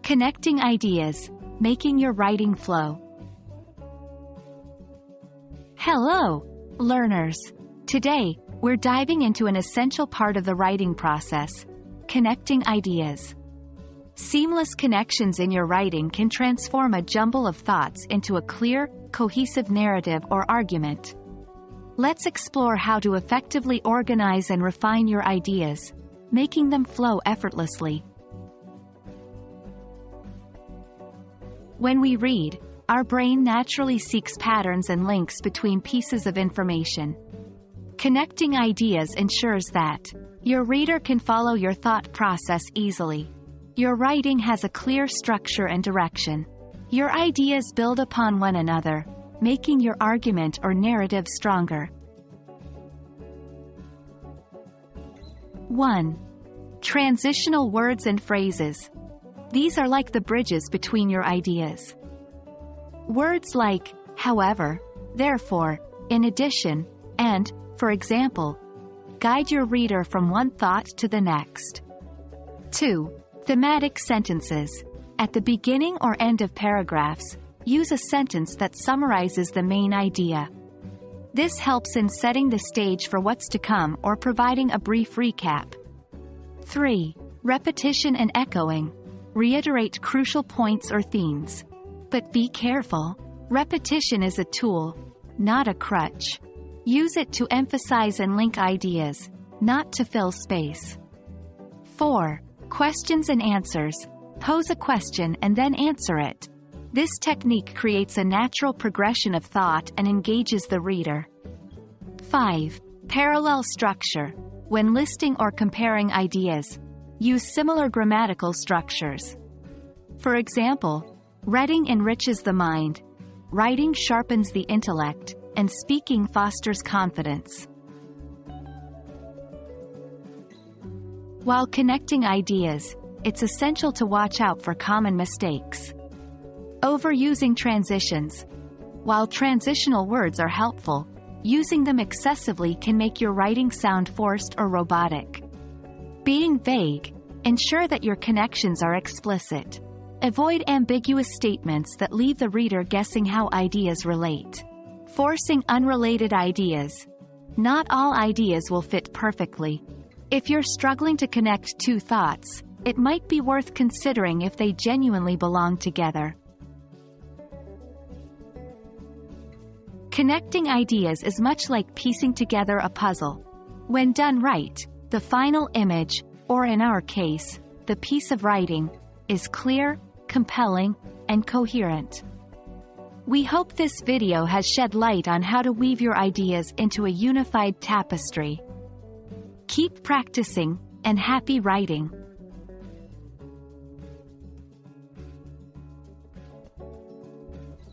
Connecting ideas, making your writing flow. Hello, learners. Today, we're diving into an essential part of the writing process, connecting ideas. Seamless connections in your writing can transform a jumble of thoughts into a clear, cohesive narrative or argument. Let's explore how to effectively organize and refine your ideas, making them flow effortlessly. When we read, our brain naturally seeks patterns and links between pieces of information. Connecting ideas ensures that your reader can follow your thought process easily. Your writing has a clear structure and direction. Your ideas build upon one another, making your argument or narrative stronger. 1. Transitional words and phrases. These are like the bridges between your ideas. Words like, however, therefore, in addition, and, for example, guide your reader from one thought to the next. 2. Thematic sentences. At the beginning or end of paragraphs, use a sentence that summarizes the main idea. This helps in setting the stage for what's to come or providing a brief recap. 3. Repetition and echoing. Reiterate crucial points or themes. But be careful. Repetition is a tool, not a crutch. Use it to emphasize and link ideas, not to fill space. 4. Questions and answers. Pose a question and then answer it. This technique creates a natural progression of thought and engages the reader. 5. Parallel structure. When listing or comparing ideas, use similar grammatical structures. For example, reading enriches the mind, writing sharpens the intellect, and speaking fosters confidence. While connecting ideas, it's essential to watch out for common mistakes. Overusing transitions. While transitional words are helpful, using them excessively can make your writing sound forced or robotic. Being vague, ensure that your connections are explicit. Avoid ambiguous statements that leave the reader guessing how ideas relate. Forcing unrelated ideas. Not all ideas will fit perfectly. If you're struggling to connect two thoughts, it might be worth considering if they genuinely belong together. Connecting ideas is much like piecing together a puzzle. When done right, the final image, or in our case, the piece of writing, is clear, compelling, and coherent. We hope this video has shed light on how to weave your ideas into a unified tapestry. Keep practicing, and happy writing!